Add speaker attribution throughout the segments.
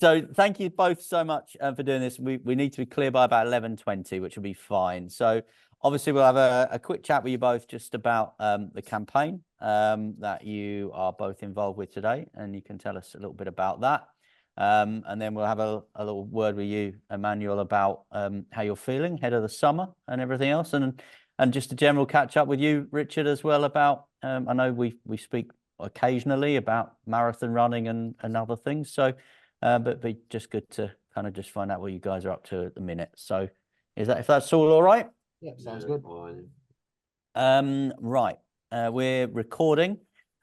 Speaker 1: So thank you both so much for doing this. We need to be clear by about 11:20, which will be fine. So obviously we'll have a quick chat with you both just about the campaign that you are both involved with today, and you can tell us a little bit about that. And then we'll have a little word with you, Emmanuel, about how you're feeling ahead of the summer and everything else, and just a general catch up with you, Richard, as well about. I know we speak occasionally about marathon running and other things. So, but be just good to kind of just find out what you guys are up to at the minute. So, if that's all right?
Speaker 2: Yeah, sounds good.
Speaker 1: Right. We're recording.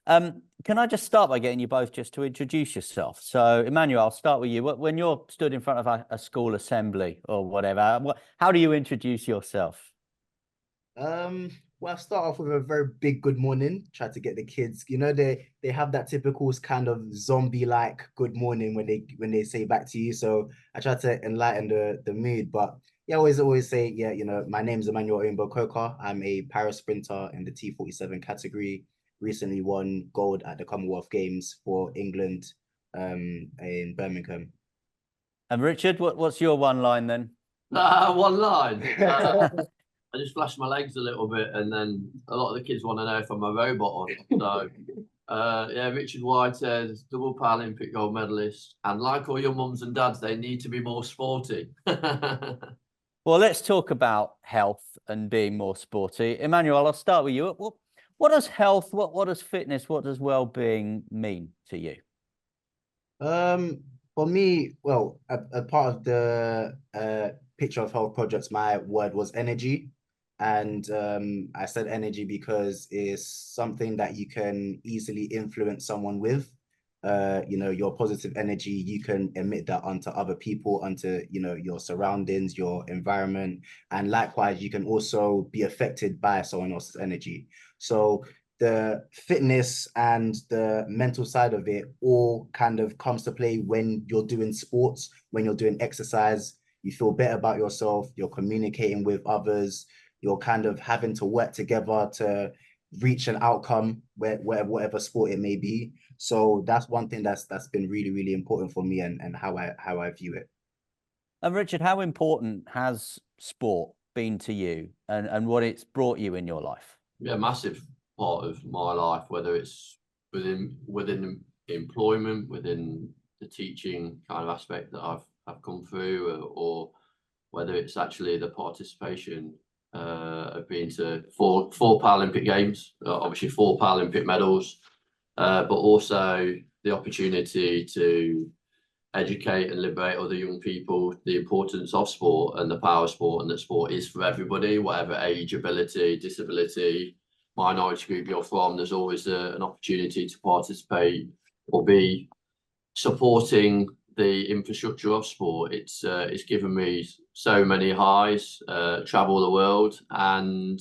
Speaker 1: Can I just start by getting you both just to introduce yourself? So, Emmanuel, I'll start with you. When you're stood in front of a school assembly or whatever, how do you introduce yourself?
Speaker 2: Well, I'll start off with a very big good morning. Try to get the kids, they have that typical kind of zombie-like good morning when they say back to you. So I try to enlighten the mood. But yeah, I always say, yeah, my name's Emmanuel Oyinbo. I'm a para sprinter in the T47 category. Recently won gold at the Commonwealth Games for England, in Birmingham.
Speaker 1: And Richard, what's your one line then?
Speaker 3: One line. I just flash my legs a little bit, and then a lot of the kids want to know if I'm a robot or not. So, yeah, Richard Whitehead, double Paralympic gold medalist, and like all your mums and dads, they need to be more sporty.
Speaker 1: Well, let's talk about health and being more sporty. Emmanuel, I'll start with you. What does health, what does fitness, what does well-being mean to you?
Speaker 2: For me, well, a part of the Picture of Health projects, my word was energy. And I said energy because it's something that you can easily influence someone with. Your positive energy, you can emit that onto other people, onto, your surroundings, your environment. And likewise, you can also be affected by someone else's energy. So the fitness and the mental side of it all kind of comes to play when you're doing sports, when you're doing exercise. You feel better about yourself, you're communicating with others, you're kind of having to work together to reach an outcome, whatever sport it may be. So that's one thing that's been really, really important for me, and how I view it.
Speaker 1: And Richard, how important has sport been to you, and what it's brought you in your life?
Speaker 3: Yeah, massive part of my life, whether it's within employment, within the teaching kind of aspect that I've come through, or whether it's actually the participation of being to four Paralympic Games, obviously 4 Paralympic medals, but also the opportunity to educate and liberate other young people the importance of sport and the power of sport, and that sport is for everybody, whatever age, ability, disability, minority group you're from. There's always an opportunity to participate or be supporting the infrastructure of sport. It's given me so many highs, travel the world, and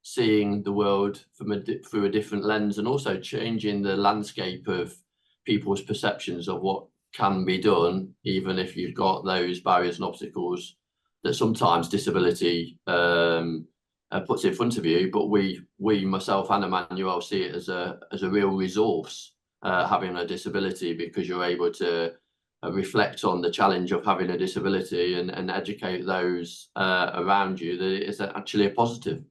Speaker 3: seeing the world through a different lens, and also changing the landscape of people's perceptions of what can be done, even if you've got those barriers and obstacles that sometimes disability puts in front of you. But we myself and Emmanuel, see it as a real resource, having a disability, because you're able to reflect on the challenge of having a disability and educate those around you that it is actually a positive.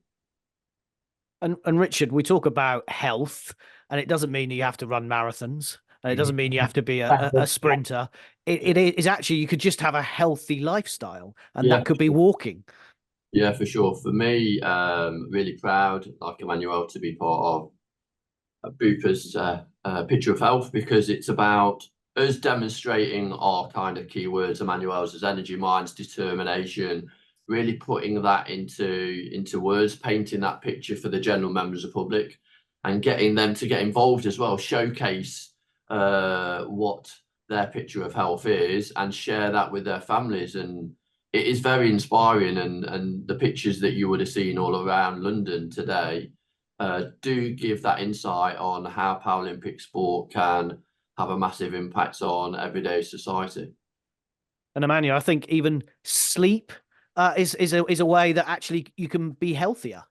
Speaker 4: And Richard, we talk about health, and it doesn't mean you have to run marathons, and it doesn't mean you have to be a sprinter. It is actually, you could just have a healthy lifestyle, and that could be walking.
Speaker 3: Yeah, for sure. For me, really proud, like Emmanuel, to be part of Bupa's Picture of Health, because it's about us demonstrating our kind of keywords, Emmanuel's, as energy, minds, determination, really putting that into words, painting that picture for the general members of the public, and getting them to get involved as well, showcase what their picture of health is, and share that with their families. And it is very inspiring, and the pictures that you would have seen all around London today do give that insight on how Paralympic sport can have a massive impact on everyday society.
Speaker 4: And Emmanuel, I think even sleep is a way that actually you can be healthier.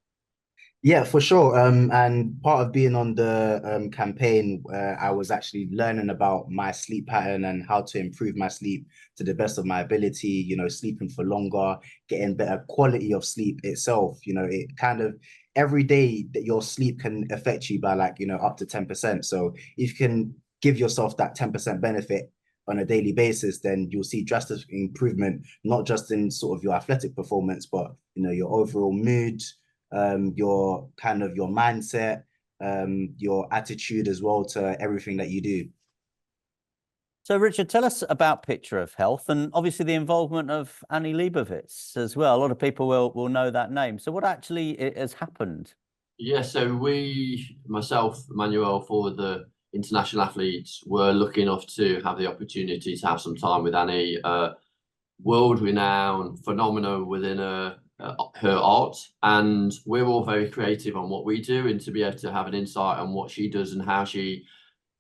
Speaker 2: Yeah, for sure. And part of being on the campaign, I was actually learning about my sleep pattern and how to improve my sleep to the best of my ability, sleeping for longer, getting better quality of sleep itself. It kind of every day that your sleep can affect you by like, up to 10%. So if you can give yourself that 10% benefit on a daily basis, then you'll see drastic improvement, not just in sort of your athletic performance, but your overall mood, your mindset, your attitude as well to everything that you do.
Speaker 1: So, Richard, tell us about Picture of Health and obviously the involvement of Annie Leibovitz as well. A lot of people will know that name. So, what actually has happened?
Speaker 3: Yeah, so myself, Emmanuel, for the international athletes, were lucky enough to have the opportunity to have some time with Annie, world renowned, phenomenal within her art, and we're all very creative on what we do, and to be able to have an insight on what she does and how she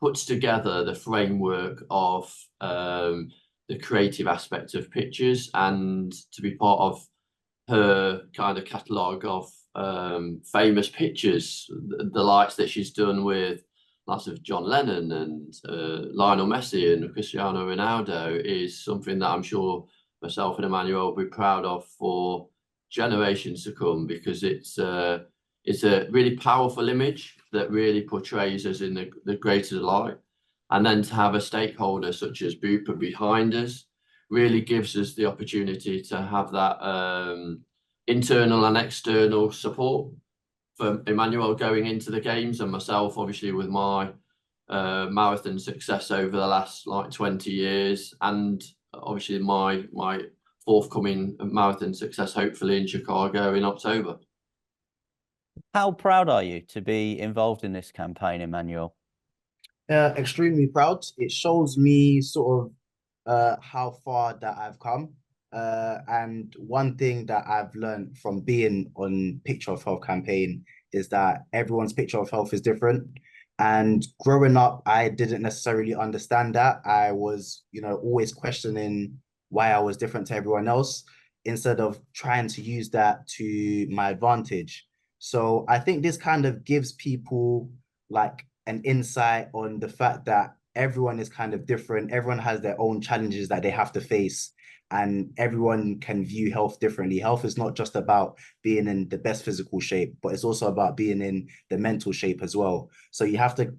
Speaker 3: puts together the framework of the creative aspect of pictures, and to be part of her kind of catalogue of famous pictures, the likes that she's done with lots of John Lennon and Lionel Messi and Cristiano Ronaldo, is something that I'm sure myself and Emmanuel will be proud of for generations to come, because it's a really powerful image that really portrays us in the greatest light. And then to have a stakeholder such as Bupa behind us really gives us the opportunity to have that internal and external support for Emmanuel going into the games, and myself obviously with my marathon success over the last like 20 years, and obviously my forthcoming marathon success hopefully in Chicago in October.
Speaker 1: How proud are you to be involved in this campaign, Emmanuel?
Speaker 2: Extremely proud. It shows me sort of how far that I've come. And one thing that I've learned from being on Picture of Health campaign is that everyone's picture of health is different. And growing up, I didn't necessarily understand that. I was, always questioning why I was different to everyone else instead of trying to use that to my advantage. So I think this kind of gives people like an insight on the fact that everyone is kind of different. Everyone has their own challenges that they have to face, and everyone can view health differently. Health is not just about being in the best physical shape, but it's also about being in the mental shape as well. So you have to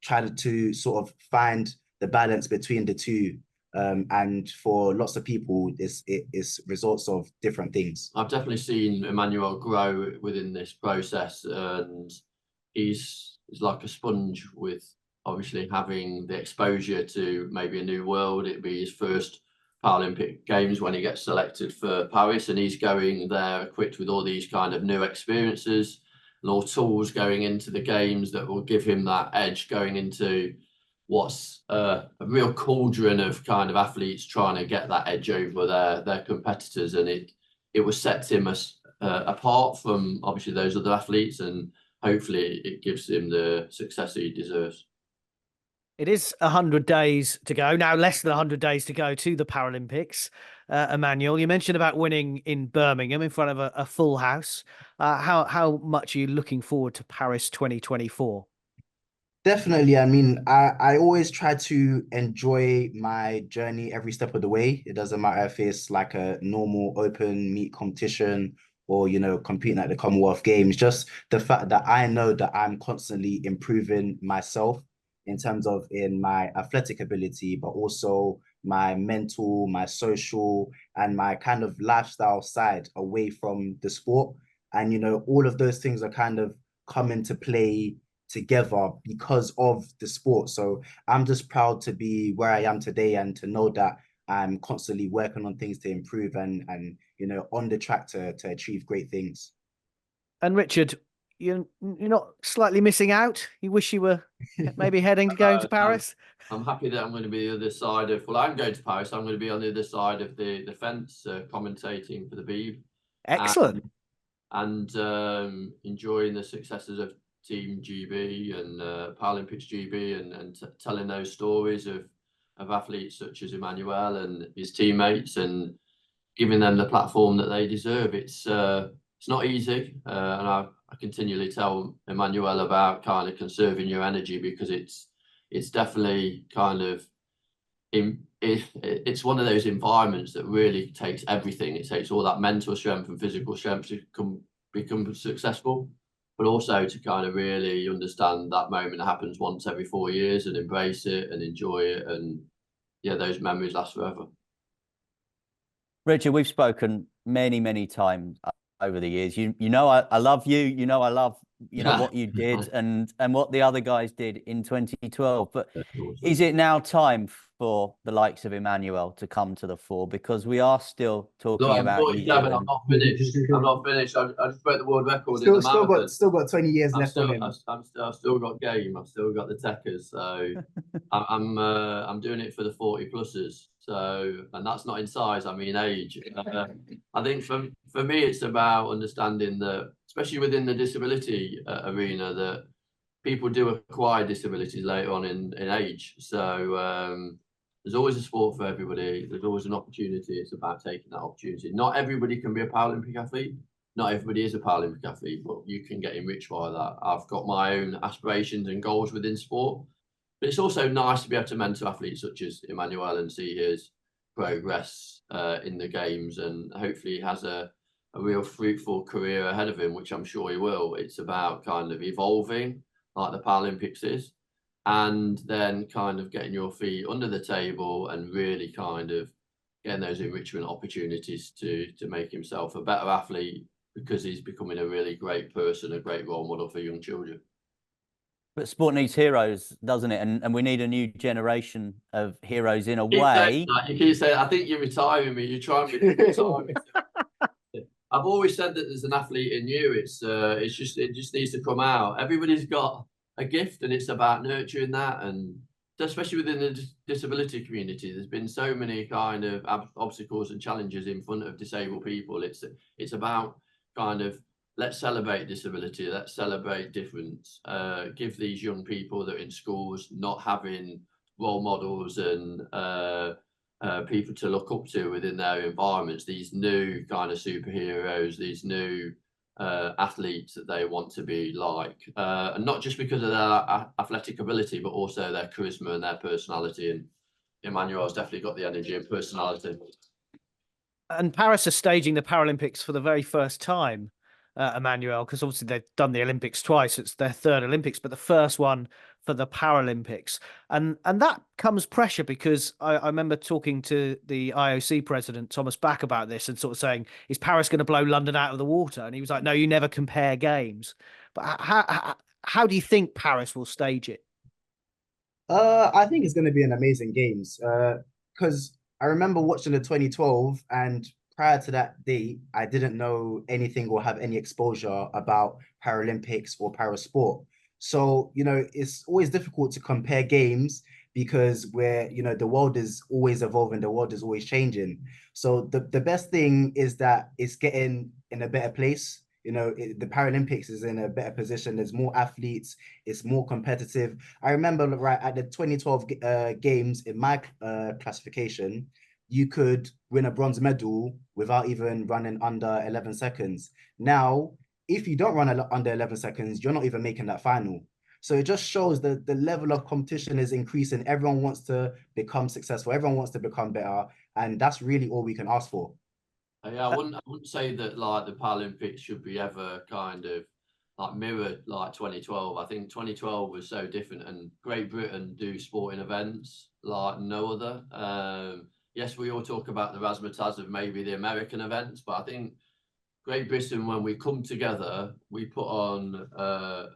Speaker 2: try to sort of find the balance between the two. And for lots of people, it is results of different things.
Speaker 3: I've definitely seen Emmanuel grow within this process, and he's like a sponge, with obviously having the exposure to maybe a new world. It'd be his first Paralympic Games when he gets selected for Paris, and he's going there equipped with all these kind of new experiences and all tools going into the games that will give him that edge going into what's a real cauldron of kind of athletes trying to get that edge over their competitors, and it will set him apart from obviously those other athletes, and hopefully it gives him the success he deserves.
Speaker 4: It is 100 days to go now, less than 100 days to go to the Paralympics. Emmanuel, you mentioned about winning in Birmingham in front of a full house. How much are you looking forward to Paris 2024?
Speaker 2: Definitely. I mean, I always try to enjoy my journey every step of the way. It doesn't matter if it's like a normal open meet competition or, competing at the Commonwealth Games. Just the fact that I know that I'm constantly improving myself in terms of in my athletic ability, but also my mental, my social, and my kind of lifestyle side away from the sport. And, all of those things are kind of come into play together because of the sport. So I'm just proud to be where I am today and to know that I'm constantly working on things to improve and on the track to achieve great things.
Speaker 4: And Richard, you're not slightly missing out? You wish you were maybe heading to going to Paris?
Speaker 3: I'm happy that I'm going to be the other side of, well, I'm going to Paris. I'm going to be on the other side of the fence, commentating for the Beeb.
Speaker 4: Excellent.
Speaker 3: And enjoying the successes of Team GB and Paralympics GB, and telling those stories of athletes such as Emmanuel and his teammates, and giving them the platform that they deserve. It's it's not easy, and I continually tell Emmanuel about kind of conserving your energy, because it's definitely kind of it's one of those environments that really takes everything. It takes all that mental strength and physical strength to become successful, but also to kind of really understand that moment that happens once every 4 years and embrace it and enjoy it. And yeah, those memories last forever.
Speaker 1: Richard, we've spoken many, many times over the years. You know, I love you. You know, I love, you know, what you did and what the other guys did in 2012. But is it now time for the likes of Emmanuel to come to the fore? Because we are still talking about
Speaker 3: 47, I'm not finished. I'm not finished. I just broke the world record in the marathon.
Speaker 2: Still got 20 years left on him.
Speaker 3: I've still got game. I've still got the techers. So I'm doing it for the 40 pluses. So, and that's not in size, I mean age. I think for me, it's about understanding that, especially within the disability arena, that people do acquire disabilities later on in age. So there's always a sport for everybody. There's always an opportunity. It's about taking that opportunity. Not everybody can be a Paralympic athlete. Not everybody is a Paralympic athlete, but you can get enriched by that. I've got my own aspirations and goals within sport. But it's also nice to be able to mentor athletes such as Emmanuel and see his progress in the games, and hopefully he has a real fruitful career ahead of him, which I'm sure he will. It's about kind of evolving like the Paralympics is, and then kind of getting your feet under the table and really kind of getting those enrichment opportunities to make himself a better athlete, because he's becoming a really great person, a great role model for young children.
Speaker 1: But sport needs heroes, doesn't it? And we need a new generation of heroes in a way.
Speaker 3: You keep saying, I think you're retiring me. You're trying to retire me. I've always said that there's an athlete in you. It just needs to come out. Everybody's got a gift, and it's about nurturing that. And especially within the disability community, there's been so many kind of obstacles and challenges in front of disabled people. It's about kind of, let's celebrate disability, let's celebrate difference, give these young people that are in schools not having role models and people to look up to within their environments, these new kind of superheroes, these new athletes that they want to be like, and not just because of their athletic ability, but also their charisma and their personality. And Emmanuel's definitely got the energy and personality.
Speaker 4: And Paris is staging the Paralympics for the very first time, Emmanuel, because obviously they've done the Olympics twice. It's their third Olympics, but the first one for the Paralympics. And that comes pressure, because I remember talking to the IOC president, Thomas Bach, about this and sort of saying, is Paris going to blow London out of the water? And he was like, no, you never compare games. But how do you think Paris will stage it?
Speaker 2: I think it's going to be an amazing games, because I remember watching the 2012, and prior to that date, I didn't know anything or have any exposure about Paralympics or parasport. So, you know, it's always difficult to compare games, because the world is always evolving, the world is always changing. So the best thing is that it's getting in a better place. The Paralympics is in a better position. There's more athletes. It's more competitive. I remember right at the 2012 games, in my classification, you could win a bronze medal without even running under 11 seconds. Now, if you don't run under 11 seconds, you're not even making that final. So it just shows that the level of competition is increasing. Everyone wants to become successful. Everyone wants to become better. And that's really all we can ask for.
Speaker 3: Yeah, I wouldn't say that like the Paralympics should be ever kind of like mirrored like 2012. I think 2012 was so different, and Great Britain do sporting events like no other. Yes, we all talk about the razzmatazz of maybe the American events, but I think Great Britain, when we come together, we put on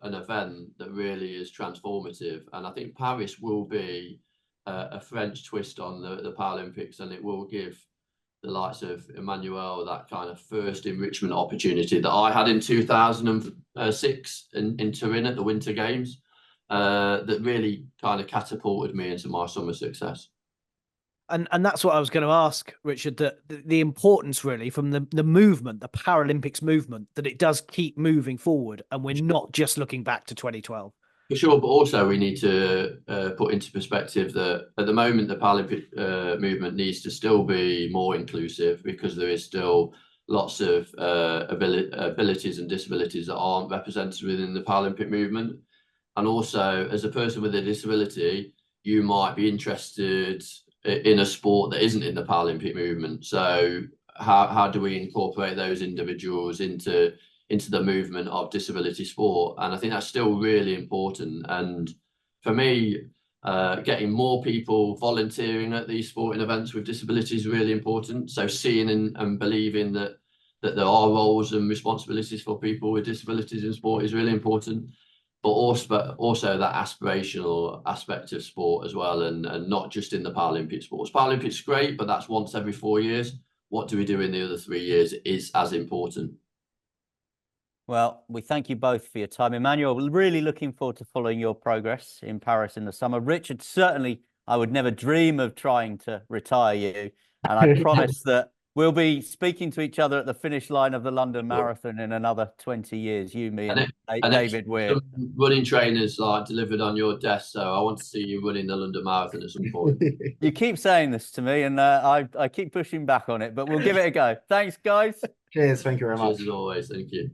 Speaker 3: an event that really is transformative. And I think Paris will be a French twist on the Paralympics, and it will give the likes of Emmanuel that kind of first enrichment opportunity that I had in 2006 in Turin at the Winter Games, that really kind of catapulted me into my summer success.
Speaker 4: And that's what I was going to ask, Richard, that the importance really from the movement, the Paralympics movement, that it does keep moving forward, and we're not just looking back to 2012.
Speaker 3: For sure, but also we need to put into perspective that at the moment the Paralympic movement needs to still be more inclusive, because there is still lots of abilities and disabilities that aren't represented within the Paralympic movement. And also, as a person with a disability, you might be interested in a sport that isn't in the Paralympic movement. So how do we incorporate those individuals into the movement of disability sport? And I think that's still really important. And for me, getting more people volunteering at these sporting events with disabilities is really important. So seeing and believing that there are roles and responsibilities for people with disabilities in sport is really important. But also that aspirational aspect of sport as well, and not just in the Paralympic sports. Paralympics great, but that's once every 4 years. What do we do in the other 3 years is as important.
Speaker 1: Well, we thank you both for your time. Emmanuel, we're really looking forward to following your progress in Paris in the summer. Richard, certainly I would never dream of trying to retire you. And I promise that we'll be speaking to each other at the finish line of the London Marathon in another 20 years. You, me, and David Weir.
Speaker 3: Running trainers like delivered on your desk, so I want to see you running the London Marathon at some point.
Speaker 1: You keep saying this to me, and I keep pushing back on it, but we'll give it a go. Thanks, guys.
Speaker 2: Cheers. Thank you very much.
Speaker 3: Cheers as always. Thank you.